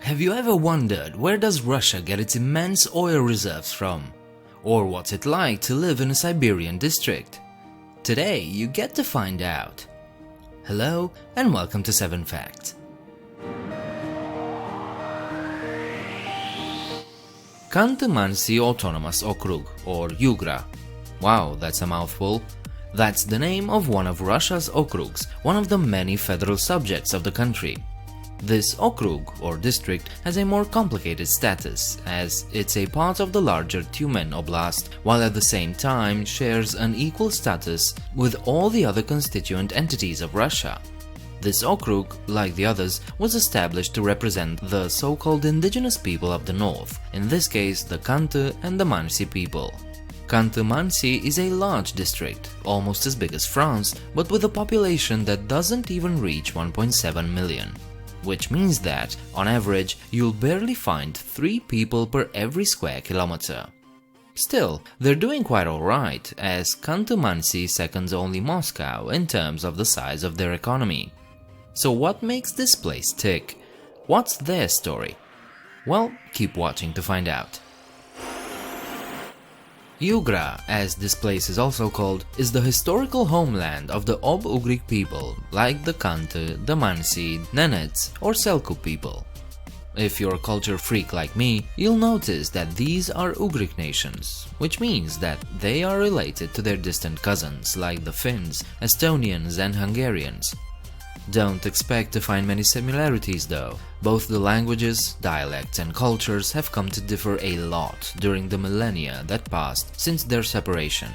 Have you ever wondered where does Russia get its immense oil reserves from? Or what's it like to live in a Siberian district? Today you get to find out. Hello and welcome to 7 Facts. Khanty-Mansi Autonomous Okrug, or Yugra. Wow, that's a mouthful. That's the name of one of Russia's okrugs, one of the many federal subjects of the country. This okrug, or district, has a more complicated status, as it's a part of the larger Tyumen Oblast, while at the same time shares an equal status with all the other constituent entities of Russia. This okrug, like the others, was established to represent the so-called indigenous people of the north, in this case the Khanty and the Mansi people. Khanty-Mansi is a large district, almost as big as France, but with a population that doesn't even reach 1.7 million. Which means that, on average, you'll barely find 3 people per every square kilometer. Still, they're doing quite alright, as Khanty-Mansi seconds only Moscow in terms of the size of their economy. So what makes this place tick? What's their story? Well, keep watching to find out. Yugra, as this place is also called, is the historical homeland of the Ob-Ugric people, like the Khanty, the Mansi, Nenets or Seljuk people. If you're a culture freak like me, you'll notice that these are Ugric nations, which means that they are related to their distant cousins like the Finns, Estonians and Hungarians. Don't expect to find many similarities though. Both the languages, dialects and cultures have come to differ a lot during the millennia that passed since their separation.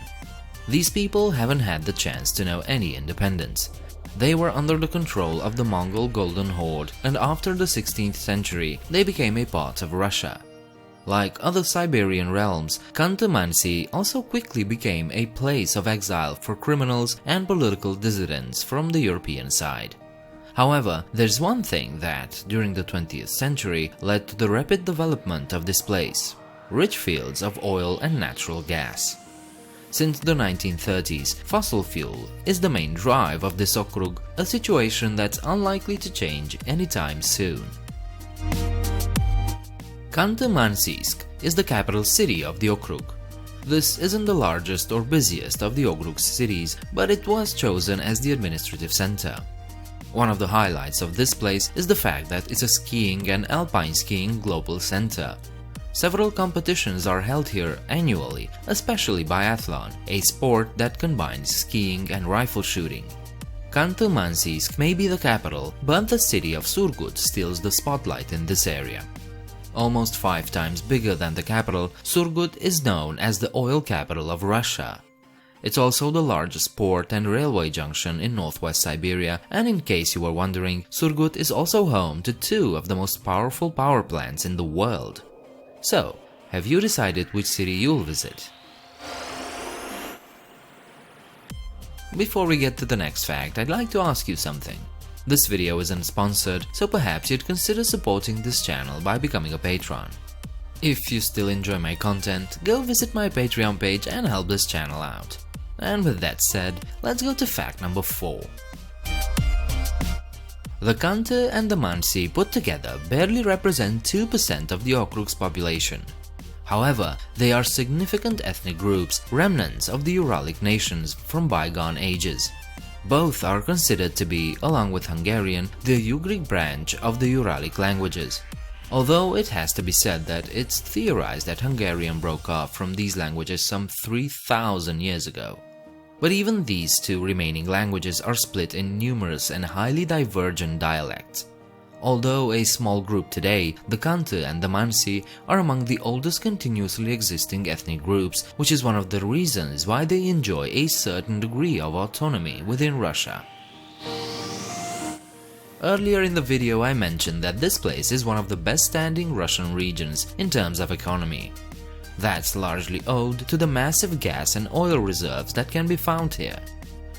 These people haven't had the chance to know any independence. They were under the control of the Mongol Golden Horde, and after the 16th century they became a part of Russia. Like other Siberian realms, Khanty-Mansi also quickly became a place of exile for criminals and political dissidents from the European side. However, there's one thing that, during the 20th century, led to the rapid development of this place: rich fields of oil and natural gas. Since the 1930s, fossil fuel is the main drive of this okrug, a situation that's unlikely to change anytime soon. Khanty-Mansiysk is the capital city of the okrug. This isn't the largest or busiest of the okrug's cities, but it was chosen as the administrative center. One of the highlights of this place is the fact that it's a skiing and alpine skiing global center. Several competitions are held here annually, especially biathlon, a sport that combines skiing and rifle shooting. Khanty-Mansiysk may be the capital, but the city of Surgut steals the spotlight in this area. Almost 5 times bigger than the capital, Surgut is known as the oil capital of Russia. It's also the largest port and railway junction in northwest Siberia, and in case you were wondering, Surgut is also home to 2 of the most powerful power plants in the world. So, have you decided which city you'll visit? Before we get to the next fact, I'd like to ask you something. This video isn't sponsored, so perhaps you'd consider supporting this channel by becoming a patron. If you still enjoy my content, go visit my Patreon page and help this channel out. And with that said, let's go to fact number 4. The Khanty and the Mansi put together barely represent 2% of the okrug's population. However, they are significant ethnic groups, remnants of the Uralic nations from bygone ages. Both are considered to be, along with Hungarian, the Ugric branch of the Uralic languages. Although it has to be said that it's theorized that Hungarian broke off from these languages some 3,000 years ago. But even these 2 remaining languages are split in numerous and highly divergent dialects. Although a small group today, the Khanty and the Mansi are among the oldest continuously existing ethnic groups, which is one of the reasons why they enjoy a certain degree of autonomy within Russia. Earlier in the video I mentioned that this place is one of the best standing Russian regions in terms of economy. That's largely owed to the massive gas and oil reserves that can be found here.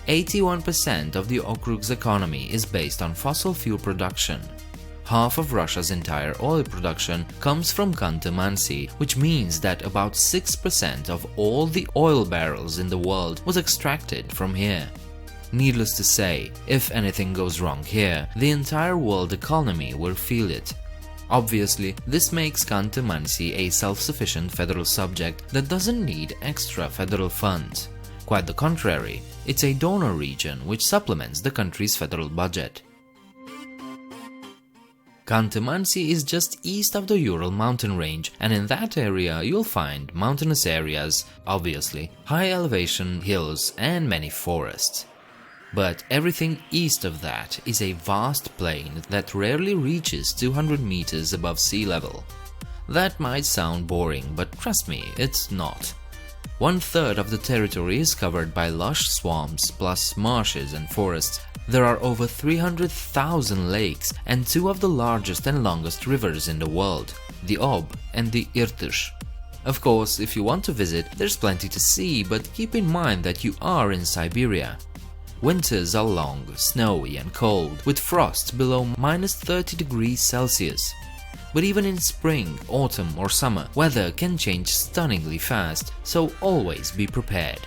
81% of the okrug's economy is based on fossil fuel production. Half of Russia's entire oil production comes from Khanty-Mansi, which means that about 6% of all the oil barrels in the world was extracted from here. Needless to say, if anything goes wrong here, the entire world economy will feel it. Obviously, this makes Khanty-Mansi a self-sufficient federal subject that doesn't need extra federal funds. Quite the contrary, it's a donor region which supplements the country's federal budget. Khanty-Mansi is just east of the Ural mountain range, and in that area you'll find mountainous areas, obviously, high elevation hills and many forests. But everything east of that is a vast plain that rarely reaches 200 meters above sea level. That might sound boring, but trust me, it's not. 1/3 of the territory is covered by lush swamps plus marshes and forests. There are over 300,000 lakes and two of the largest and longest rivers in the world, the Ob and the Irtysh. Of course, if you want to visit, there's plenty to see, but keep in mind that you are in Siberia. Winters are long, snowy and cold, with frost below -30 degrees Celsius. But even in spring, autumn or summer, weather can change stunningly fast, so always be prepared.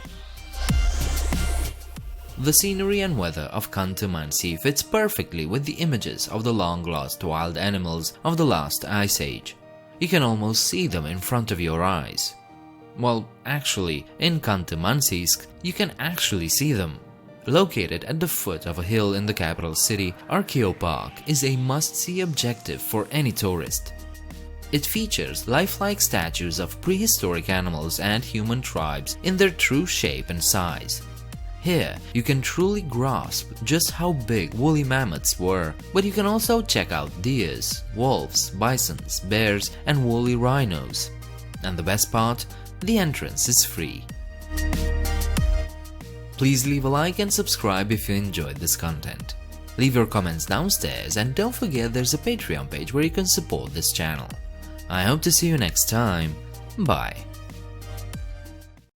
The scenery and weather of Khanty-Mansi fits perfectly with the images of the long-lost wild animals of the last ice age. You can almost see them in front of your eyes. Well, actually, in Khanty-Mansiysk, you can actually see them. Located at the foot of a hill in the capital city, Archaeopark is a must-see objective for any tourist. It features lifelike statues of prehistoric animals and human tribes in their true shape and size. Here, you can truly grasp just how big woolly mammoths were, but you can also check out deers, wolves, bisons, bears, and woolly rhinos. And the best part, the entrance is free. Please leave a like and subscribe if you enjoyed this content. Leave your comments downstairs and don't forget there's a Patreon page where you can support this channel. I hope to see you next time. Bye.